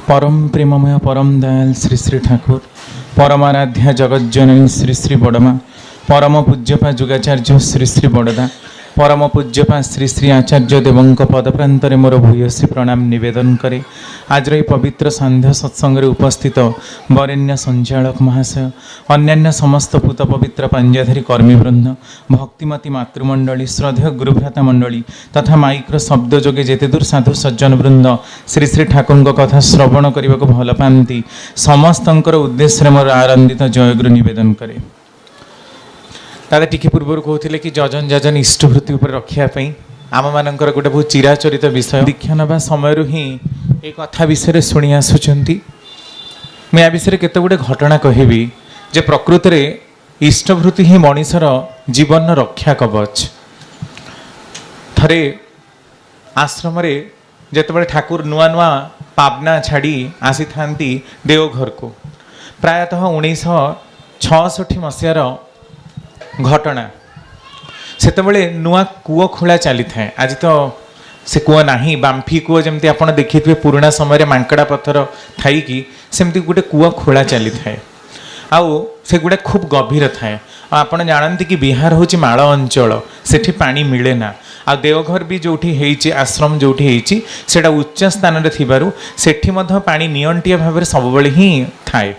परम प्रेममय परम दयाल श्री श्री ठाकुर परमाराध्या जगज्जननी श्री श्री बड़मा परम पूज्यपा जुगाचार्य श्री श्री बड़दा परम पूज्यपा श्री श्री आचार्य देवंक पदप्रांतरे मोर भूयसी प्रणाम निवेदन करे। आज ये पवित्र संध्या सत्संग उपस्थित वरेण्य संचालक महाशय अन्यान्य समस्त पूत पवित्र पांजाधारी कर्मीवृंद भक्तिमती मातृमंडली श्रद्धेय गुरुभ्राता मंडली तथा माइक्र शब्द जोगे जेते दूर साधु सज्जन वृंद श्री श्री ठाकुर कथा श्रवण करने को भल पाती समस्तर उद्देश्य मोर आनंदित जयगुरु निवेदन करे। दादा टिके पूर्व कहते कि जजन जजन इष्टवृत्ति उपर रखापी आम मानकर गोटे बहुत चिराचरित विषय दीक्षा नवा समय ही ये कथा विषय शुणी आसुँच मैं विषय केत गुटे घटना कहबी जे प्रकृत में इष्टवृत्ति ही मनीषर जीवन रक्षा कवच। थरे आश्रम जिते ठाकुर नुआ नुआ पावना छाड़ी आसी था देवघर को प्रायतः 1966 मसीहार घटना सेतबेले नुआ कूओ खोला चली था। आज तो से कूओ नहीं बाम्फी कूओ जमती आप देखिए पुराना समय मांकड़ा पत्थर थी कि सेमती गोटे कूओ खोला चली था आउ से गुड़ा खूब गभीर थाए। आप जानते कि बिहार हूँ माड़ अंचल सेठी पानी मिले ना आ देवघर भी जो आश्रम जो सेटा उच्च स्थान सेठी पानी नियंटिया भाव में सब ही थाए।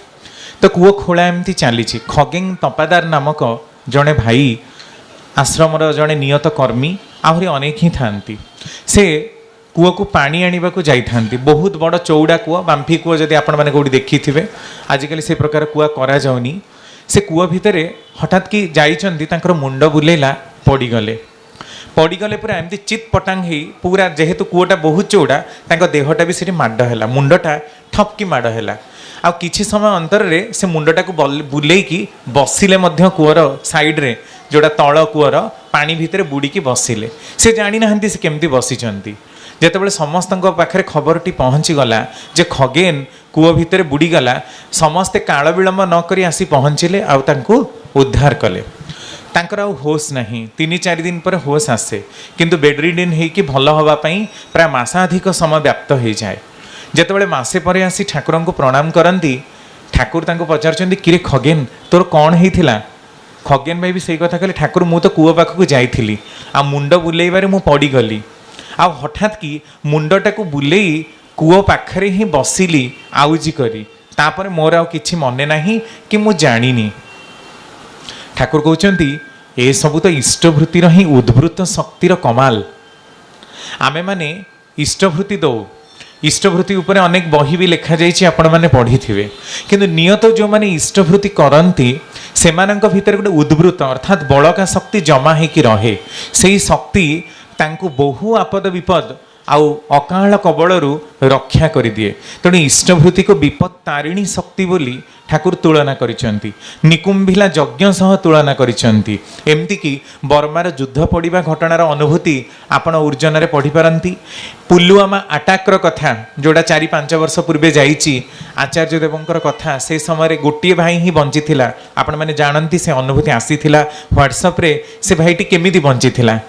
तो कूओ खोला एमती चली खगेन तपादार नामक जड़े भाई आश्रम जड़े नियत कर्मी आहरी अनेक ही था से कूओ को पानी आने को जाती बहुत बड़ चौड़ा कूओ बाम्फी कूओ जदि आपण मैंने कौटी देखी थे आजिकल से प्रकार कूआ करा जाउनी से कूओ भितर हठात कि जाइर मुंड बुलेला पड़गले पूरा एमती चित पटांग ही पूरा जेहेतु कूओटा बहुत चौड़ा देहटा भी से माड़ मुंडटा ठपकी माड़ है आ किछि समय अंतर से मुंडटा को बुलेकी बसिले कूअर साइड्रे जोड़ा तल कूअर पानी भितर बुड़ीकी बसिले से जानी ना से केमती बसिचंती जेतेबेले समस्त पाखे खबरटी पहुँची गला जे खगेन कूओ भितर बुड़ीगला समस्ते काल विलंब नक आसी पहुँचले आउ उद्धार कले। तांकर आउ होश नहीं 3-4 दिन पर होश आसे किंतु बेडरिडन होइकी भल होगापाई प्राय मासाधिक समय व्याप्त हो जाए। जेतेबेले मासे पर आसी ठाकुर को प्रणाम करती ठाकुर पचार किरे खगेन तोर कौन होता खगेन भाई भी सही कथा कहले ठाकुर मु तो कूओ पाखक जाइली आ मुंड बुलेबारे मु पड़गली आ हठात कि मुंडटा को बुलेई कूओ पाखरे ही बसिली आउजी करी तापर मोर आउ किछि मने नाही कि मु जानिनी। ठाकुर कहते ए सबू तो इष्टवृत्तिर ही उद्भूत शक्तिर कमाल। आमे माने इष्टवृत्ति दो इष्टवृत्ति उपरे अनेक बही भी लिखा जाइए आपण मैंने पढ़ी थे किंतु नियत जो मैंने इष्टवृत्ति करती से भितर गोटे उद्भूत अर्थात बड़का शक्ति जमा होकर रहे से शक्ति तांकु बहु आपद विपद आउ अकाल कबलरू रक्षा कर दिए। तेणु इष्टवृत्ति को विपद तारिणी शक्ति बोली ठाकुर तुलना करिसेंती निकुंभिला यज्ञ सह तुलना करिसेंती एमती कि बर्मार युद्ध पड़ा घटनार अनुभूति आपण उर्जन रे पढ़ी पारंती। पुलवामा अटैक्र कथा जोड़ा 4-5 वर्ष पूर्वे जाइए आचार्य देवंकर कथा से समय गोटे भाई ही बंची थिला आपण माने जानती से अनुभूति आसीथिला व्हाट्सएप रे से भाईटी केमिति बंची थिला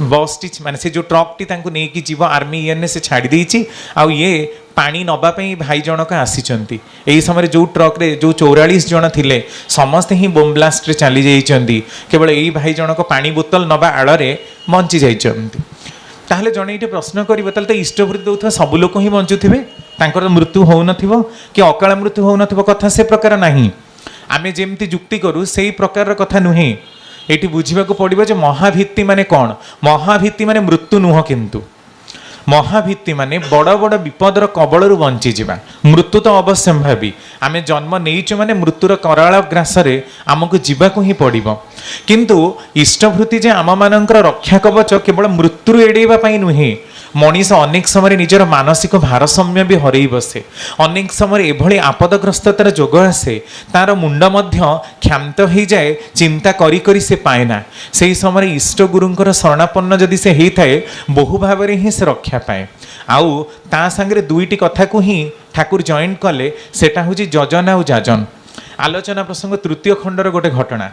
बस टी माने से जो ट्रक टी तांको नेकी जीव आर्मी इएनए से छाड़ी देइची आ ये पानी नबापी भाई जनक आसीचंती एही समय जो ट्रक रे जो 44 जन थिले समस्त ही बम ब्लास्ट रे चली जाइचंती केवल एही भाई जनक पानी बोतल नबा आड़े बंची जाइचंती। ताहले जने इटे प्रश्न करिवो ताले तो इष्टवृत्ति दउथवा सब लोक ही बंचुथिबे तांकर मृत्यु हो नथिबो कि अकाल मृत्यु हो नथिबो कथा से प्रकार नाही। आमे जेमती जुक्ति करू सेही प्रकार कथा नुहे ये बुझा पड़ो जे महाभित्ति माने कौन महाभित्ति माने मृत्यु नुह किंतु महाभित्ति माने बड़ बड़ विपदर कबलरू बंची जावा मृत्यु तो अवश्य भावी आम जन्म नहीं माने मृत्युर कराल ग्रास आमको जीवाक ही पड़ो किंतु इष्टवृत्ति जे आम मानकर रक्षा कवच केवल मृत्यु एड़ाई नुहे मनीष अनेक समय निजर मानसिक भारसाम्य भी हरई बसे अनेक समय एभली आपदग्रस्ततार जोग आसे तार मुंड मध्य क्षांत हो जाए चिंता करी करी से पाएना से समय इष्ट गुरुंकर शरणापन्न जदि से होता है बहु भाव में ही से रक्षा पाए। आउ ता सांगे दुईटी कथा को ही ठाकुर जॉइंट कले सेटा हूँ जजन आउ जाजन। आलोचना प्रसंग तृतीय खंडर गोटे घटना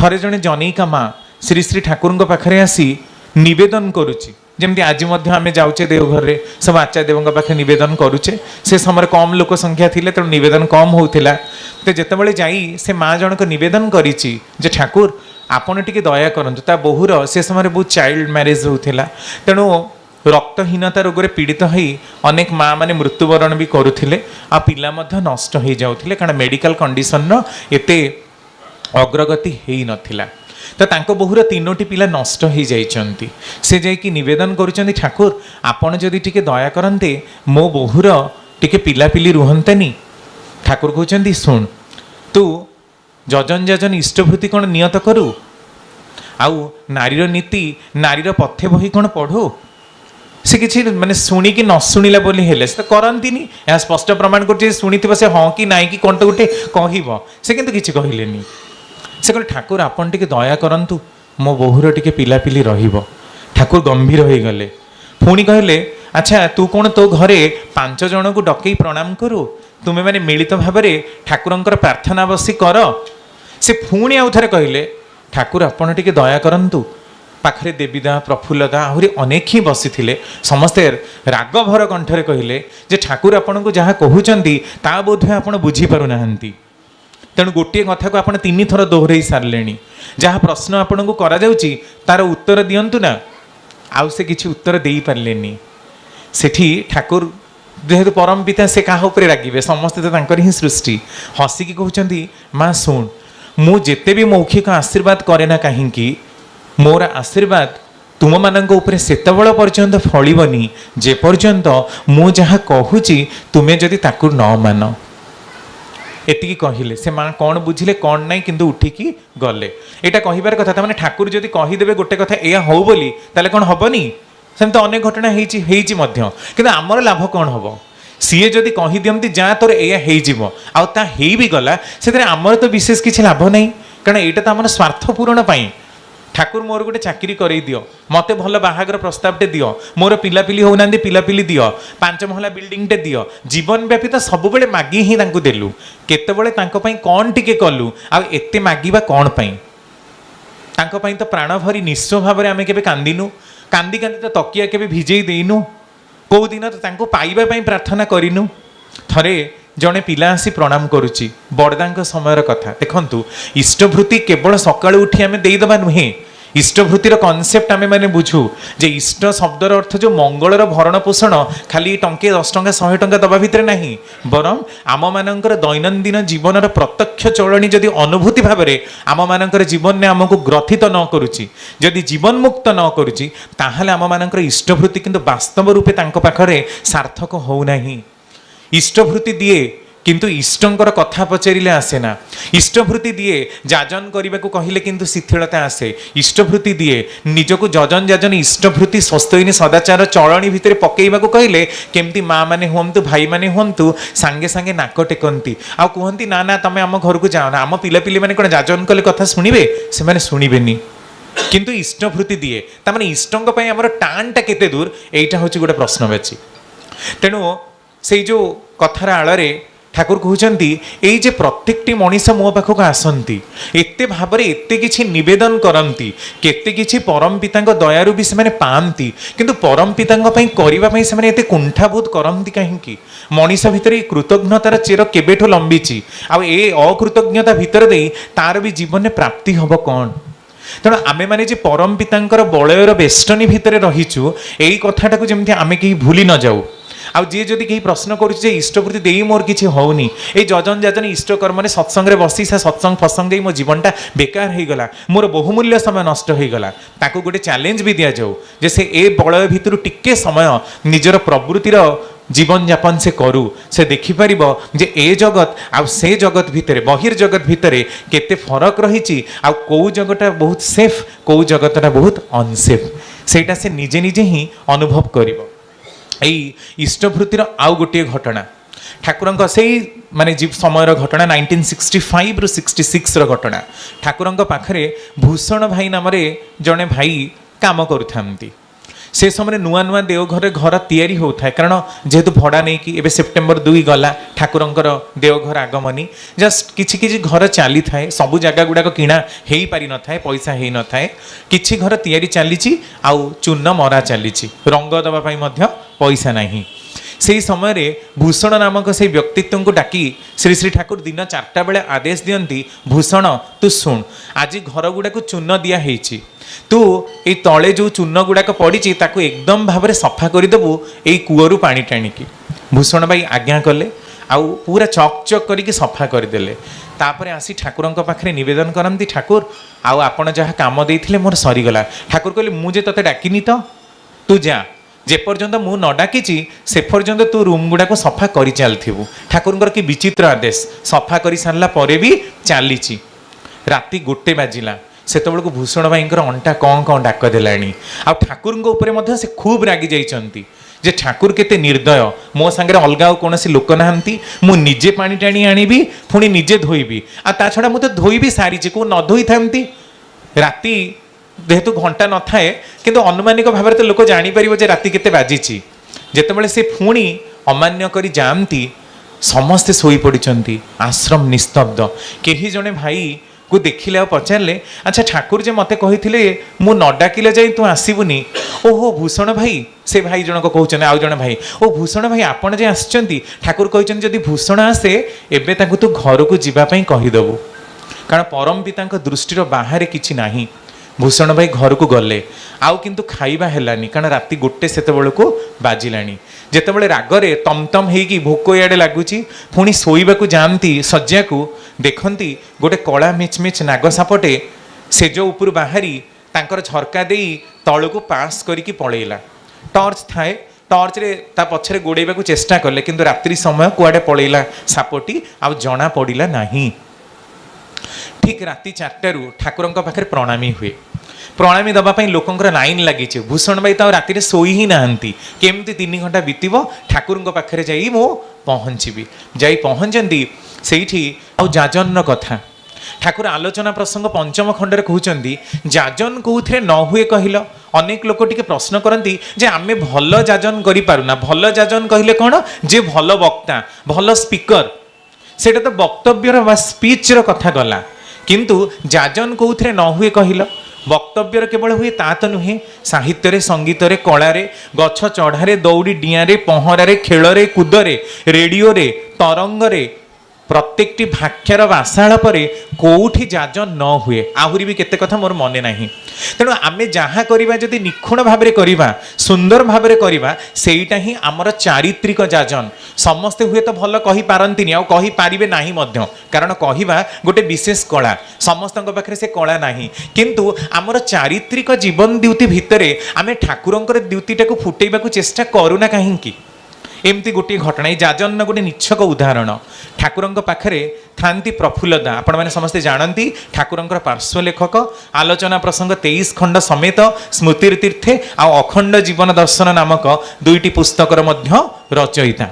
थरे जड़े जनैका माँ श्री श्री ठाकुर पाखे आसी निवेदन करुची जमती आज आम जाऊे देवघर में सब आचार्य देव पाखे नवेदन करुचे से समय कम लोक संख्या थिले तेणु नवेदन कम होता तो जितेबाला जाई से माँ जनक नवेदन करिछि जे ठाकुर आपण टिके दया करंतु ता बहुर से समय बहुत चाइल्ड मैरिज होता तेणु रक्तहीनता रोग पीड़ित हो अनेक माँ मैंने मृत्युवरण भी करुले आ पिला नष्ट हो जाते कारण मेडिकल कंडीशन एते अग्रगति हो नथिला तो तांको बहुर तीनोटी पिला नष्ट हो जाइछंती से जाइकी निवेदन करुछंती ठाकुर आपण जदि टिके दया करंते मो बहुर टिके पिलापिली रुहंतेनी ठाकुर कहउछंती सुन तू जजन जजन इष्टभूति कौन नियत करू आउ नारीर नीति नारीर पथे बही कौन पढ़ू से किसी माने शुणी कि न शुणिला बोली हेले से करंतीनी या स्पष्ट प्रमाण कर शुणी से हाँ कि नाई कि कौन तो गोटे कह से किंतु किसी कहलेनी से कहले ठाकुर आपन टिके दया करंतु मो बहुर टिके पिलापिली रहिबो ठाकुर गंभीर हो गले पुणी कहले अच्छा तू कौन तो घरे 5 जन को डकई प्रणाम करू तुम्हें मैंने मिलित भाव ठाकुरंकर प्रार्थना बसी कर से पुणी आउ थे कहले ठाकुर आपन टिके दया करंतु पाखरे देवीदा प्रफुल्लता आहरी अनेक ही बसी समस्ते रागभर कंठरे कहले जे ठाकुर आपन को जहाँ कहउचंती ता बोधे आपण बुझी पारु नाहंती तेणु गोटे कथा को आपण 3 थर दोहराई सारे जहाँ प्रश्न आपण को करा जाउची तार उत्तर दियंतु ना आउ से किछि उत्तर देई पारलेनी सेठी ठाकुर जेहेतु परम पिता से क्या उपरे रागिबे समस्ते तो तांकर ही सृष्टि हसिकी कहउचंती माँ सुन मु जेते भी मौखिक आशीर्वाद करे ना कहीं मोर आशीर्वाद तुम मानक उपरे सेतबेल पर्यंत फलिबनी जे पर्यंत मु जहाँ कहूची तुम्हें जदि ताकू न मान एतिकी कहले से माँ कौन बुझिले कौन नहीं किंतु उठिकी गले यहाँ कहबार कथा था माने ठाकुर जदि कहीदेवे गोटे कथा या हो बोली ताले कौन हबनी सेमती अनेक घटना कि आमर लाभ कौन हम सीए जदि कही दियंती जा तोर या आउता भी गला से आमर तो विशेष किसी लाभ नहीं कारण यहाँ तो आम स्वार्थ पूरण पाई ठाकुर मोर गोटे चाकरी करई दियो मते भल बाहागर प्रस्तावटे दियो मोर पिलापिली होना पिलापिली दियो 5 महला बिल्डिंगटे दियो जीवन व्यापी तो सब बेले मागी ही तांको देलु केतेबेले तांको पई कौन टिके कलु आ एते मागिबा कौन पई तांको पई तो प्राण भरी निश्चय भाव में आम के कांदिनु कांदी कांदी तो तकिया के भिजई देनु कौ दिन तो तांको पाइबा पई प्रार्थना करिनु थरे जड़े पिला आसी प्रणाम करुच्ची बड़दा समय कथा देखु इष्टभूति केवल सकाळु उठी आम देदेबा नुहे इष्टभूतिर कनसेप्ट आम मैंने बुझू जे इष्ट शब्दर अर्थ जो मंगलर भरण पोषण खाली टंके 10 टंका 100 टंका दबा भितर नहीं बरं आम मानकर दैनंदिन जीवनर प्रत्यक्ष चलनी जदि अनुभूति भाव में आम मानकर जीवन में आमको ग्रथित न करुच्ची जदि जीवन मुक्त न करुच्ची ताहले आम मानकर इष्टभूति किंतु वास्तव रूपे तांको पाखरे सार्थक होउना इष्टभूति दिए किंतु इष्टंकर कथा पचारे आसेना इष्टभूति दिए जाजन करने को कहले किंतु शिथिलता आसे इष्टभूति दिए निजको जजन जाजन इष्टभूति स्वस्तयिनी सदाचार चलनी भितर पकेवा कहले केमती माँ मैंने हूँ भाई मैंने हूँ सांगे सांगे नाक टेकती आ कहती ना ना तुम आम घर को जाओ ना आम पिलापिली मैंने कौन जाजन कले कथा शुणे से मैंने शुणबेनी किंतु इष्टभूति दिए तार इष्टों आमर टाणटा केते दूर यहाँ हूँ गोटे प्रश्नवाची तेणु से जो कथार आଳରେ ठाकुर कहते ये प्रत्येकटी मनीष मो पाखक आसती एते भाव में एते किछि निवेदन करती केते किछि परम पिता दयारू भी से पाती किंतु परम पिता करने से एते कुंठाबोध करती कहीं मनीष भितर कृतज्ञतार चेर केबेठो लंबीची आ अकृतज्ञता भितर दे तार भी जीवन में प्राप्ति हम कौन तेणु आमे माने जे परम पितांकर बलयर बेष्टनी भितर रहीचु यही कथाटा को जमी आमे कहीं भूली न जाऊ आउ जी जदि कहीं प्रश्न करुचे इष्टभूति दे मोर किसी होनी ये जजन जाजन इष्ट कर्म सत्संग बसी से सत्संग फत्संग दे मो जीवनटा बेकार हो गला मोर बहुमूल्य समय नष्ट हो गला ताको गोटे चैलेंज भी दि जाऊ जे से ए बलय भितर टिके समय निजर प्रवृत्तिर जीवन यापन से करू से देखिपर जे ए जगत आ से जगत भितर बहिर्जगत भितर केते फरक रही आ कौ जगटा बहुत सेफ कौ जगतटा बहुत अनसेफ सेटा से निजे निजे ही अनुभव करिबो यही इष्टभूतिर आउ गोटे घटना ठाकुर से माने जीव समय घटना 1965 रु 66 घटना ठाकुर पाखरे भूषण भाई नाम जड़े भाई काम करुथांती से समय नुआ नुआ देवघर घर तैयारी होता है कारण जेहेतु भड़ा नहीं कि एबे सेप्टेम्बर 2 गला ठाकुरंकर देवघर आगमनी जस्ट किछि किछि घर चली थाए सबु जगह गुड़ाक किणा हो पारि न थाए पैसा हो न थाए किछि घर तैयारी चली आउ चूर्ण मरा चली रंग दबा पई मध्य पैसा नहीं से समय रे भूषण नामक से व्यक्तित्व को डाकी श्री श्री ठाकुर दिन 4टा बेले आदेश दियंती भूषण तू शुण आज घर गुड़ाक चूर्ण दिया हेछि तू ये तले जो चूर्ण गुड़ाक पड़ी एकदम भाव में सफा करदेबू यही कूअरू पानी टाणिकी भूषण भाई आज्ञा कले आउ पूरा चक चक करके सफा करदेले तापर आसी ठाकुर पाखे नवेदन करती ठाकुर आउ आपण जहाँ कम देते मोर सरीगला ठाकुर कहले मुझे ते डाकिनी तो तू जा जेपर्यंत मु न डाकी से पर्यंत तू रूम गुड़ाक सफा कर चलू ठाकुर कि विचित्र आदेश सफा कर सारा पर भी चली राति 1 बाजिला से भूषण भाई अंटा कौन कौन डाक देलानी आ ठाकुर से खूब रागी जाइछंती जे ठाकुर केते निर्दय मो सांगे अलग कौन लोक नहांती मु निजे पानी टाणी आनीबी पुणी निजे धोईबी आ ता छड़ा मु तो धोईबी सारी को न धोई थांती राति जेहेतु घंटा न थाए किंतु अनुमानिक भाव में तो लोक जापर जे राति केते बाजिची जेतेबेले से पुणी अमान्य करी जानती समस्ते सोई पड़िचंती आश्रम निस्तब्ध केही जने भाई को देखिले आ पचारे अच्छा ठाकुर जे मते कही मु न डाकिले जाई तू आसबुनी ओहो भूषण भाई से भाई जनक कहते आउ जन भाई ओ भूषण भाई आपड़ जे आसचंती ठाकुर कहते जदि भूषण आसे एबे ताकू तू घर को जीवाई कहीदेबू कारण परम पिता दृष्टिर बाहर किछि नाही भूषण भाई घर को गले आउ किंतु खाइबा हेलानी कारण राति 1 सेते को बाजिलानी जेतेबेले रागरे तमतम हेकी भोक इे लगुच पुणी शोइबाकू जाती शज्या को देखती गोटे कला मिचमिच नागसापटे सेज उपर बाहरी तांकर झरका दे तल को पास करके पलैला टर्च थाए टर्च रे ता पछरे गोड़ेबा चेष्टा कले किंतु रात्रि समय कुआडे पलैला सापटी आ जना पड़िला नाही ठीक राति 4टारू ठाकुर पाखे प्रणामी हुए प्रणामी दवाई लोकंर लाइन लगी भूषण भाई तो राति शोई ही नहांती केमती 3 घंटा बीतब ठाकुर पाखे जा पहुँची जा पहुँचती से जाजन कथा ठाकुर आलोचना प्रसंग 5म खंडरे कहते जाजन कौथे न हुए कहल अनेक लोक टिके प्रश्न करती जे आमे भल जाजन करिपारुना भल जाजन कहले कौन जे भल वक्ता भल स्पीकर सेटा तो वक्तव्यर वा स्पीचर कथा गला किंतु जाजन कौथे न हुए कहल वक्तव्यर केवल हुए ता तो नुहे साहित्य संगीत कला गछ चढ़ारे दौड़ी डियारे पहरारे खेल कूदरे रेडियो तरंग प्रत्येकटी भाक्षार बासाड़ पर कौटी जाजन न हुए आहरी भी केते कथा मोर मने नहीं तेणु आमे जहाँ करवा जदि निखुण भाव में करवा सुंदर भाव में करवा सेटा ही आमर चारित्रिक जाजन समस्ते हुए तो भल कही पारंतिनी आ कही पारिबे नाही मध्य कारण कहवा गोटे विशेष कला समस्त पाखे से कला नाही किंतु आमर चारित्रिक जीवन द्युति भितरे आमे ठाकुरंकर द्युतिटा को फुटेइबा को चेष्टा करूना काहींकी एमती गोटे घटना जाजन गोटे निच्छक उदाहरण ठाकुर पाखे थांती प्रफुल्लदा आपण मैंने समस्ते जानती ठाकुर पार्श्व लेखक आलोचना प्रसंग 23 खंड समेत स्मृतितीर्थे आ अखंड जीवन दर्शन नामक 2टी पुस्तकर मध्य रचयिता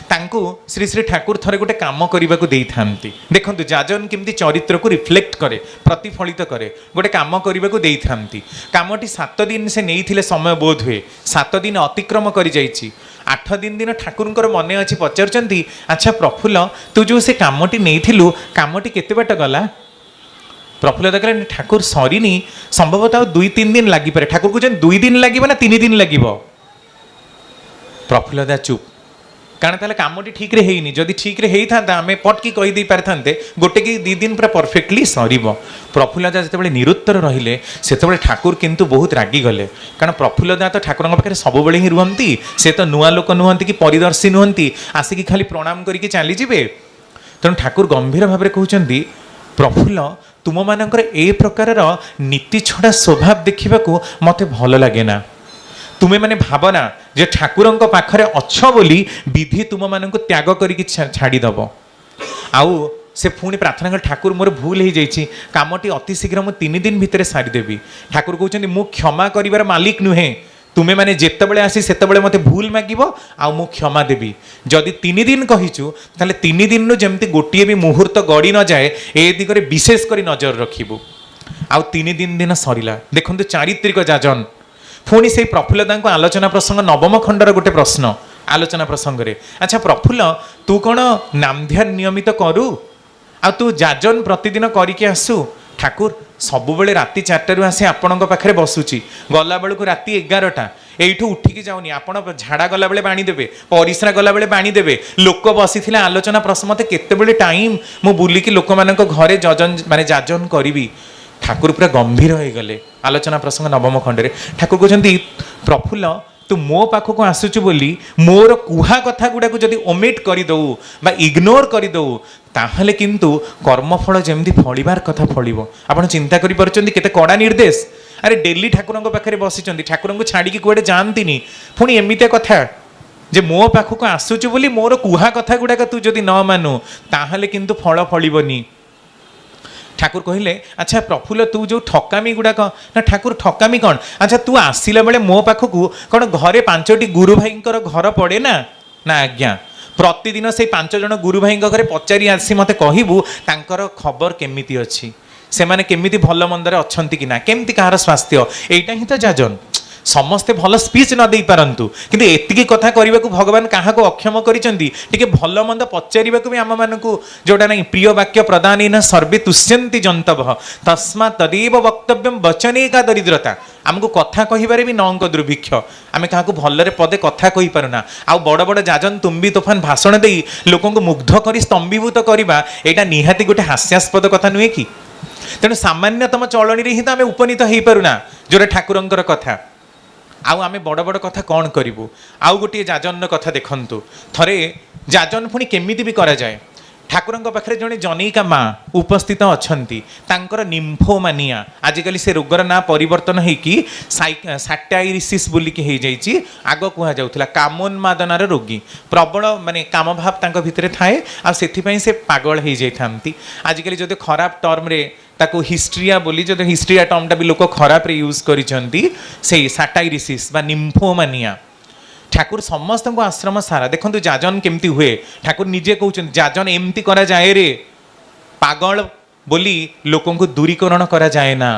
तांकु श्री श्री ठाकुर थरे गोटे काम करने को देइथांती देखंतु जाजन केमती चरित्र को रिफ्लेक्ट करे प्रतिफलित करे गोटे काम करने को देइथांती कामटी 7 दिन से नहीं समय बोध हुए 7 दिन अतिक्रम कर जाइछि 8 दिन ठाकुर मन अच्छी पचारुंट अच्छा प्रफुल्ल तू जो से कामटी नहीं कामटी केते बाट गला प्रफुल्ल कहले ठाकुर सरीनी संभवतः 2-3 दिन लगिपे ठाकुर कहते 2 दिन लगे ना 3 दिन लगे प्रफुल्लदा चुप कारण ताले कामटी ठीक रे हेइनी जदि ठीक रे हेई थांता आमे पटकी कहि दे पारथांते गोटे कि 2 दिन पूरा परफेक्टली सरीबो प्रफुल्लदा जेतेबेले निरुत्तर रहिले सेतेबेले ठाकुर किंतु बहुत रागी गले कारण प्रफुल्लदा तो ठाकुरଙ୍କ पाखे सब बेले ही रुहंती से तो नुआ लोक नुहंती कि परिदर्शी नुहंती आसिकी खाली प्रणाम करके चली जिवे तेणु ठाकुर गंभीर भाव में कहउचंदी प्रफुल्ल तुम मानकर ए प्रकार नीति छड़ा स्वभाव देखा मते भल लगे ना तुम्हें मैंने भावना जे ठाकुरंक पाखरे अच्छ बोली विधि तुम मानक त्याग करके छाड़ीदब आउ से पुणी प्रार्थना कर ठाकुर मोर भूल हो जाइए कामटी अति शीघ्र मुझे 3 दिन भितर सारीदेवी ठाकुर कहते मु क्षमा कर मालिक नुहे तुम्हें मैंने जितेबले आसी सेतेबले मते भूल मागिब आउ मु क्षमा देवी जदि 3 दिन कहीचु ताले 3 दिन जमती गोटे भी मुहूर्त गड़ी न जाए ए दिगरे विशेष कर नजर रखिबु आउ 3 दिन सरीला देखंतु चारित्रिक जाजन पुणी से प्रफुल्लता को आलोचना प्रसंग नवम खंडर गोटे प्रश्न आलोचना प्रसंग रे अच्छा प्रफुल्ल तू कौन नामध्यान नियमित करू आ तू जाजन प्रतिदिन करके आसू ठाकुर सबुबले राति 4टारू आसी आपण पाखे बसुची गला बेलू राति 11टा एठू उठिकी जाऊनी आपण झाड़ा गला बेले पानी देबे परिश्रा गला बेले पानी देबे लोक बसी आलोचना प्रश्न मत केतेबेले टाइम मु बुलिकी लोक मानक घरे जजन माने जाजन करी ठाकुर पूरा गंभीर हो गले आलोचना प्रसंग नवम खंडे ठाकुर कहते प्रफुल्ल तू मो पाखक आसुचु बोली मोर कुहा कथा गुड़ा जदि ओमिट करदे बा इग्नोर करदे ताहले किंतु कर्मफल जमती फलिबार कथा फलिबो आपण चिंता करि परचंदी केते कड़ा निर्देश अरे डेली ठाकुर पाखे बसी ठाकुर को छाड़ी कुआडे जानतीनी पुणी एमितिया कथा जे मो पाखक आसुचु बोली मोर कुहा कथा गुड़ाक तू जदि न मानु ताहले किंतु फल फलिबनी ठाकुर कहले अच्छा प्रफुल्ल तू जो ठकामी गुड़ाक ना ठाकुर ठकामी कौन अच्छा तू आसला बेले मो पाखक कौन घरे 5टी गुरु भाई घर पड़े ना ना आज्ञा प्रतिदिन से 5 जन गुरु भाई घरे पचारि आसी मते कहबू तांकर खबर केमिति अछि से माने केमिति भल मंदरे अछंती कि ना केमिति कहार स्वास्थ्य एटा ही तो जाजन समस्ते भल स्पीच न दे पारंतु किंतु एतिकी कथा करने को भगवान क्या अक्षम करिके भल मंद पचार भी आम मानक जोटा नहीं प्रिय वाक्य प्रदान सर्वे तुष्यंती जंतव तस्मा तदेव वक्तव्यम वचने का दरिद्रता आमको कथा कहिबारे भी नौंक दुर्भिक्ष आम क्या भलरे पदे कथा कहि पारुना आ बड़ बड़ जाजन तुम्बी तोफान भाषण दे लोक मुग्ध कर स्तंभीभूत करवा यहाँ निहाती गोटे हास्यास्पद कथा नुहे कि तेणु सामान्यतम चलनी ही तो आम उपनीत हो पारुना जोटा ठाकुरंकर कथा आउ आमे बड़ बड़ कथा कौन करूँ आउ गोटे जाजन कथा देखंतु थरे जाजन पुणी केमिति भी करा जाए ठाकुर पाखे जड़े जनईका माँ उपस्थित अच्छी तांकर निम्फोमानिया आजिकल से रोगर ना परिवर्तन होगी साटाइरिसिस बोलिकी हो जाइए आग कह जाऊला कामोन्मादनार रोगी प्रबल माने काम भाव तांक भितर थाए आ सेथिपई से पागल हो जाती आजिकल जो खराब टर्म रे ताको हिस्ट्रिया बोली जो हिस्ट्रिया टर्मटा भी लोक खराब रे यूज करिसेंती से साटाइरिसिस बा निम्फोमानिया ठाकुर समस्त को आश्रम सारा देखो जाजन केमती हुए ठाकुर निजे कहते जाजन एमती करा जाए रे पागल बोली लोकों को दूरीकरण करा जाए ना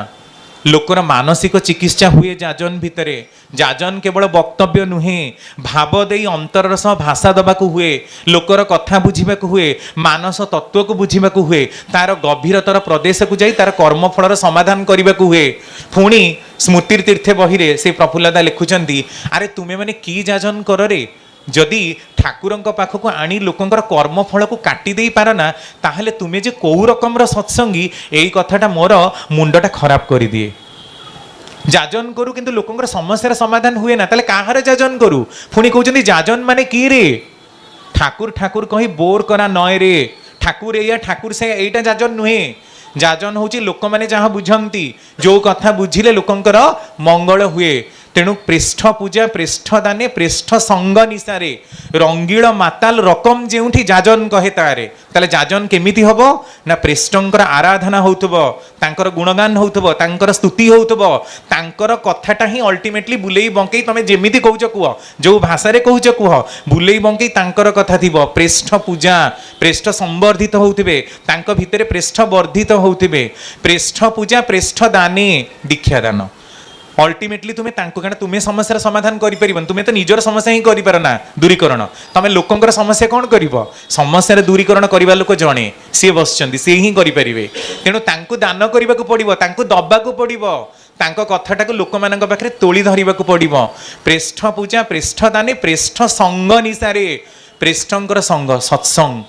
लोकर मानसिक चिकित्सा हुए जाजन भितरे जाजन केवल वक्तव्य नुहे भाव दे अंतर सह भाषा दबाक हुए लोकर कथा बुझा हुए मानस तत्व को बुझा हुए तार गभीरतर प्रदेश को जाई तार कर्मफलर समाधान करने को हुए पुणी स्मृति तीर्थे बहिरे से प्रफुल्लता लिखुचंती अरे तुम्हें मैंने की जाजन कर रे जदि ठाकुर पाखक आनी लोकंकर कर्मफल को काटी दे पारना ताहले तुम्हें जे कौ रकम सत्संगी यही कथाटा मोर मुंडटा खराब कर दिए जाजन करू किंतु लोकंकर समस्या समाधान हुए ना ताले काहार जाजन करू पुणी कहते जाजन माने की रे ठाकुर ठाकुर कही बोर करा नय रे ठाकुर या ठाकुर से यहीटा जाजन नुहे जाजन हूँ लोक मैंने जहाँ बुझंती जो कथा बुझिले लोकंकर मंगल हुए तेणु पृष्ठ पूजा पृष्ठ दाने पृष्ठ संग निशारे रंगील माताल रकम जेउठी जाजन कहे तारे ताले जाजन केमिति हबो ना पृष्ठंकर आराधना होउतबो तांकर गुणगान होउतबो तांकर स्तुति होउतबो तांकर कथाटा ही अल्टीमेटली बुलेई बंकेई तमे जेमिति कहउछ कुह जो भाषा रे कहउछ कुह बुलेई बंकेई तांकर कथा थिबो पृष्ठ पूजा पृष्ठ संवर्धित होउथिबे तांक भितरे पृष्ठ वर्धित होउथिबे पृष्ठ पूजा पृष्ठ दाने दीक्षा दान अल्टीमेटली तुम्हें क्या तुम्हें समस्या समाधान कर तुम्हें तो निजर समस्या ही कर ना दूरीकरण तुम लोकंर समस्या कौन कर समस्या दूरीकरण करने लोक जड़े सी बस सी ही करें तेणु दान करने को पड़ो दबा को पड़ो तांक कथाटा लोक मान पाखे तोली धरने को पड़ो पृष्ठ पूजा पृष्ठ दाने पृष्ठ संग निशारे पृष्ठंकर संग सत्संग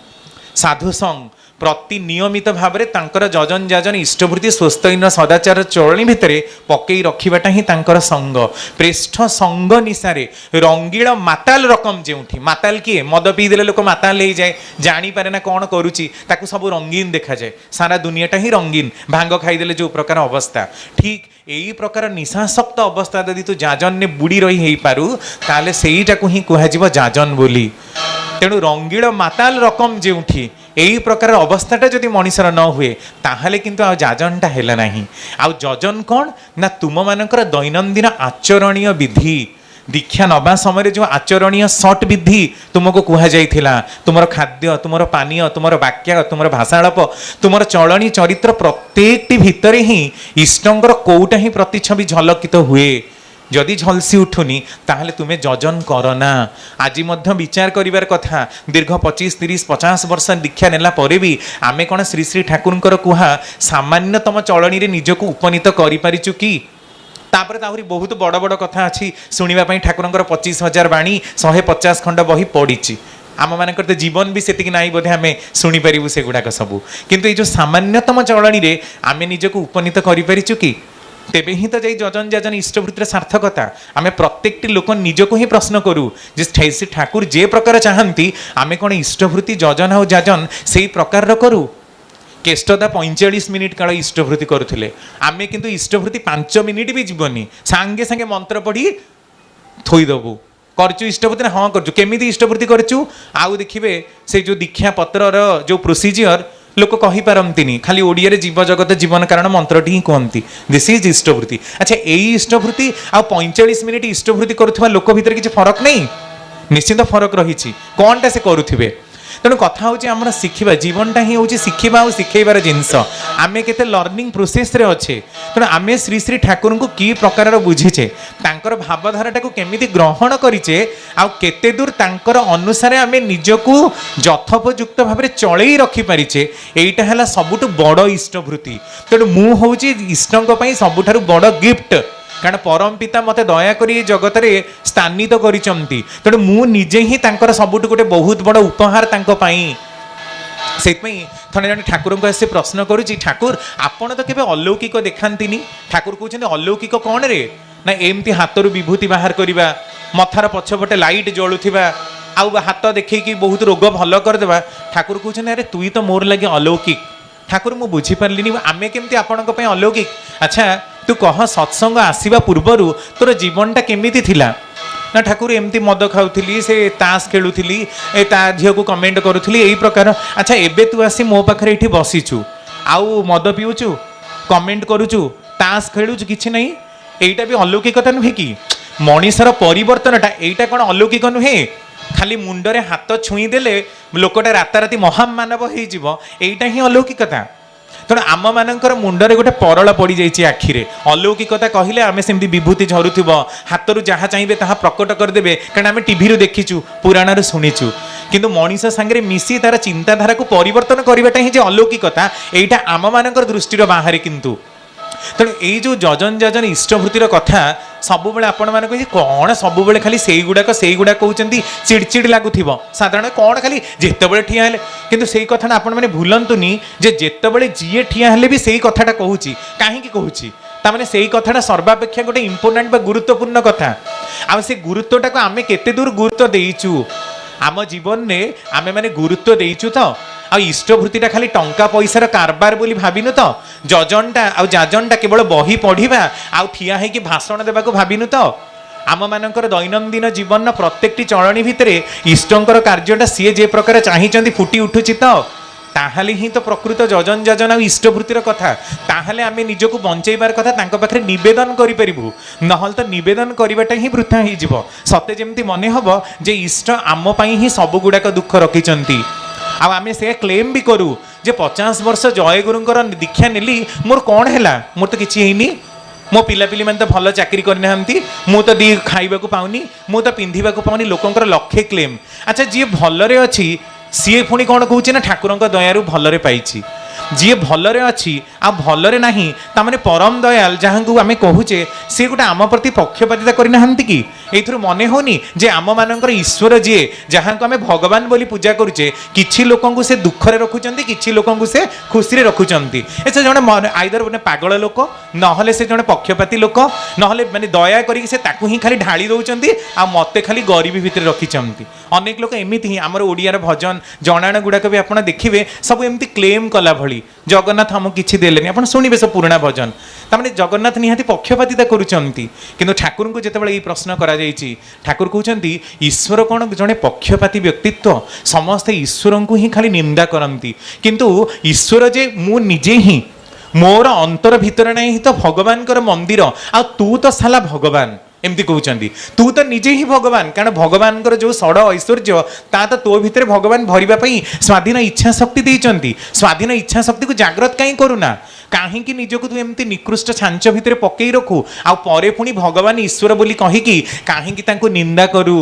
साधु संग प्रति नियमित भाव में तांकर जजन जाजन इष्टवृत्ति स्वस्थहीन सदाचार चलनी भितर पकई रखाटा ही तांकर संग पृष्ठ संग निशारे रंगील माताल रकम जेउठी माताल किए मद पीदेले लोक माताल हो जाए जानीपारे ना कौन करुच्ची ताकू सब रंगीन देखा जाए सारा दुनियाटा ही रंगीन भांग खाईदेले जो प्रकार अवस्था ठीक यही प्रकार निशासक्त अवस्था यदि तू जाजन ने बुड़ी रही हो पारू ताले सेईटा को ही कह जाजन बोली तेणु रंगील माताल रकम जेउठी यही प्रकार अवस्थाटा जदि मनीषर न हुए ताहले किंतु आ जाजनटा हेला नाही आ जजन कौन ना तुम मानकर दैनंदिन आचरणीय विधि दीक्षा नबा समय जो आचरणीय सट विधि तुमको कह जाइथिला तुमर खाद्य तुमर पानीय तुमर वाक्य तुमर भाषालाप तुमर चलनी चरित्र प्रत्येकटी भितरे ही इष्टंकर कोउटा ही प्रतिछवि झलकित हुए जदि झलसी उठुनी ताहले तुमे जजन करना। आज विचार करिवार कथा दीर्घ 25-30-50 वर्ष दीक्षा नेला परे भी आमे कौन श्री श्री ठाकुर कुहा सामान्यतम चलनी रे निजको उपनीत करि पारिचु कि? तापर ताहुरी बहुत बड़ बड़ कथा अच्छी शुणा ठाकुर 25,000 बाणी 150 खंड बही पड़ी आम मानक तो जीवन भी सेतिक नाई बोधे आम शुणिपारू से गुड़ाक सबू किंतु ये जो सामान्यतम चलनी रे आम निजको उपनीत करिपारिचु कि? तेबे ही तो जाई जजन जाजन इष्टवृत्तिर सार्थकता। आम प्रत्येकटी लोक निजको ही प्रश्न करूँ जे श्री ठाकुर जे प्रकार चाहती आम कौन इष्टवृत्ति जजन और जाजन से प्रकार करूँ। केष्टदा 45 मिनिट काल इष्टवृत्ति करुले आम किंतु इष्टवृत्ति 5 मिनिट भी जीवनी सांगे सांगे मंत्र पढ़ी थोईदेबू करचु इष्टवृत्ति हाँ करचु केमी इष्टवृत्ति करचु। आउ देखिए से जो दीक्षा पत्रर जो प्रोसीजियर लोक कही पारंतिनी खाली ओडिया रे जीव जगत जीवन कारण मंत्रटी ही कहती दिस इज इष्टवृत्ति। अच्छा यही इष्टवृत्ति आ 45 मिनिट इष्टवृत्ति करुवा लोक भितर किसी फरक नहीं निश्चित फरक रही कौनटा से करुवे। तेणु कथा हूँ आम शिखा जीवनटा ही हूँ शिखा और शिखेबार जिनस आम के लर्निंग प्रोसेस रे अच्छे। तेणु आम श्री श्री ठाकुर को कि प्रकार बुझीचे तांकर भावधाराटा को केमी ग्रहण करीचे आउ केते दूर तांकर अनुसार आम निजको यथोपयुक्त भाव में चलई रखिपारिचे एटा है सबुठु बड़ इष्टवृत्ति। तेणु मु हूँ इष्टों सबुठारु बड़ गिफ्ट कारण परम पिता मते दया करी जगत रे स्थानित करिसंती। तेणु मु निजे ही तांकर सबुठ गोटे बहुत बड़ उपहार तांको पाई से थोड़े जन ठाकुर को आसे प्रश्न करुच्ची ठाकुर आपण तो केबे अलौकिक देखांतीनी। ठाकुर कहते अलौकिक कौन रे ना एमती हाथरू विभूति बाहर करवा मथार पछपटे लाइट जलुवा आउ हाथ देखी बहुत रोग भल करदेवा। ठाकुर कहते अरे तुई तो मोर लगे अलौकिक। ठाकुर मु बुझीपारे आमे केमती आपण अलौकिक। अच्छा तू कह सत्संग आसवा पूर्वर तोर जीवनटा केमिति थिला ना? ठाकुर एमती मद खाऊली से ताश खेलुली ता झील को कमेंट करुली यही प्रकार। अच्छा एबे तू आसी मो पाखे ये बसीचु आउ मद पीऊचु कमेंट करुचु ताश खेलुचु किछि नहीं एटा भी अलौकिकता नुहे कि? मनीषर परिवर्तनटा एटा कौन अलौकिक नुहे? खाली मुंडरे हाथ छुई देले लोकटा राताराति महामानव हो एटा ही अलौकिकता। तेणु आम मानकर मुंडरे गोटे परल पड़ी जाइए आखिरे अलौकिकता कहले आम सेमती विभूति झरुथब हाथरू जहाँ चाहिए ताहा प्रकट करदे कारण आम टीवी देखीचु पुराण शुणीचु किंतु मनीष सांगे मिसी तार चिंताधारा को परिवर्तन करवाटा ही अलौकिकता एटा आम मानकर दृष्टि बाहर। किंतु तेणु यही जो जजन जाजन इष्टवृत्तिर कथा सब आपण मैंने कहे कौन सब खाली से गुड़ाक कहते चिड़चिड़ लगुव साधारण कौन खाली जिते ठिया हेले किंतु से कथा आपण मैंने भूलतुनि जे जिते जीए ठिया हेले भी से कथाटा कहूँ कहीं कहूँ ताने से कथाटा सर्वापेक्षा गोटे इंपोर्टाट बा गुरुत्वपूर्ण कथा आ से गुरुत्वटा को आम केते दूर गुरुत्व देइचु आम जीवन में आम मैंने गुरुत्व देइचु तो आ इष्टवृत्तिटा खाली टंका पैसार कारबार बोली भाविनु तो जजनटा आ जाजनटा केवल बही पढ़ा आउ ठिया है कि भाषण देवाक भाविनु तो आम मानकर दैनंदिन जीवन प्रत्येकटी चलनी भितर इष्टंकर कार्यटा सी जे प्रकार चाहिए फुटी उठुची तो ताहले ही तो प्रकृत जजन जाजन आ इष्टवृत्तिर कथा ताहले आमे निजको बंचैबार कथा तांको पाखरे निवेदन करि परिबु नहल तो निवेदन करिवाटा ही वृथा ही जीव सते जेमती मने हबो जे इष्ट आम पई ही सब गुडाक दुख रखिचंती आ आमे से क्लेम भी करू जे 50 वर्ष जय गुरुंकर दीक्षा नेली मोर कौन हैला मोर तो किछि हेनी मो पिलापिली मैंने तो भल चाकरी करना मु तो दी खाइबा को पाऊनी मु तो पिंधिबा को पाऊनी लोकंकर लक्षे क्लेम। अच्छा जी भलरे अच्छी सी पुणी कौन कहूँ ना ठाकुर दयारू भलरे पाइछि जी भलरे अच्छी आ भलरे नाही तामाने परम दयाल जहाँ को आम कहूचे सी गोटे आम प्रति पक्षपातिता करना कि एथुर मने होनी जे आम मानकर ईश्वर जी जहाँ को आम भगवान बोली पूजा करुचे किछि लोकंकु से दुखरे रखुचंती किछि लोकंकु से खुशी रखुचंती ऐसे जने आइदर गोटे पागल लोक नहले से जने पक्षपाती लोक नहले माने दया करी से ताकू ही खाली ढाली दउचंती आ मते खाली गरीबी भितर रखिचंती। अनेक लोक एमिति ही आमर ओडियार भजन जणाण गुड़ाक भी आपड़ देखिए सब एमती क्लेम कला भली जगन्नाथ आमको किसी देलेनी आप शुणवे सब पुराणा भजन तामाने जगन्नाथ निहाती पक्षपातिता करुचंती किंतु ठाकुर को जितेबाला ये प्रश्न करा जायछि ठाकुर कहते ईश्वर कौन जड़े पक्षपाती व्यक्तित्व समस्ते ईश्वर को ही खाली निंदा करती किंतु ईश्वर जे मु निजे ही मोर अंतर भितर नहीं तो भगवान मंदिर आ तू तो साला भगवान एमती कहते तू तो निजे ही भगवान कारण भगवान जो षड ऐश्वर्य ता तो तो भितर भगवान भरवाई स्वाधीन इच्छा शक्ति देइचंती स्वाधीन इच्छा शक्ति को जागृत कहीं करूना कहीं निजक तू एमती निकृष्ट छांच भितर पकई रखू आ परे पुणी भगवान ईश्वर बोली कहीकि कहीं निंदा करू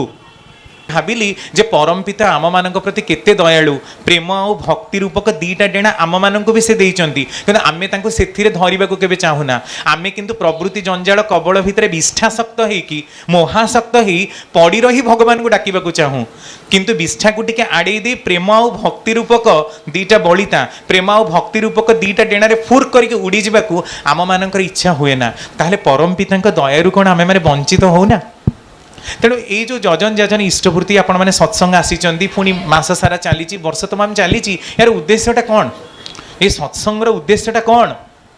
भाविली जे परम पिता आम मान प्रति केते दयालु प्रेम और भक्ति रूपक दीटा डेणा आम मान भी से देइचंती किंतु आमे तांको सेथिरे धरिबा को केबे चाहुना आमे किंतु प्रवृत्ति जंजाल कबल भितर विष्ठाशक्त हेकि मोहाशक्त ही पड़ी रही भगवान को डाकिबा को चाहू किंतु विष्ठा को टिके आड़े दे प्रेम और भक्ति रूपक दीटा बलिता प्रेम और भक्ति रूपक दीटा डेणा रे फुर करके उड़ी जाबाकू आम मानकर इच्छा हुए ना ताहले परम पिता दयारु कोन आमे माने वंचित होना तेणु ये जो जजन जजन इष्टपूर्ति आपण मैंने सत्संग आसी पुणी मास सारा चली वर्ष तमाम चली यार उद्देश्यटा कौन ये सत्संगर उद्देश्यटा कौन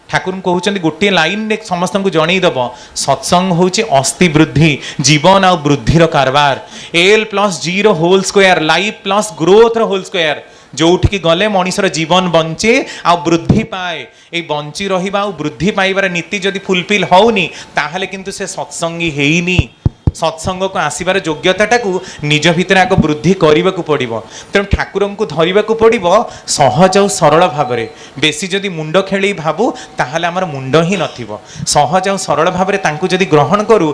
ठाकुर कहते गोटे लाइन समस्त को जनईदब सत्संग हूँ अस्थि वृद्धि जीवन आ वृद्धिर कारबार L+G whole square life plus growth whole square जोठिकी गले मनीषर जीवन बंचे आ वृद्धि पाए ये बंची रहा वृद्धि पाइबार नीति जदि फुलफिल होनी ताहले किंतु से सत्संगी हेनी सत्संग को आसबार योग्यता को निज भितर आग वृद्धि करने को पड़ो तेणु ठाकुर को धरने को पड़ो सहज और सरल भाव में बेसी जदि मुंड खेल भावु ताहले आमर मुंड ही नथिबो सहज और सरल भाव में जदि ग्रहण करूँ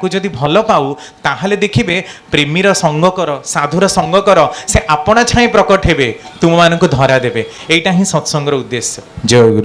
जदि भल पाऊ ताहले देखिबे प्रेमीर संग कर साधुर संग कर से आपणा छाई प्रकट हेबे तुम मानक धरा देबे एटा ही सत्संगर उद्देश्य। जय गुरु।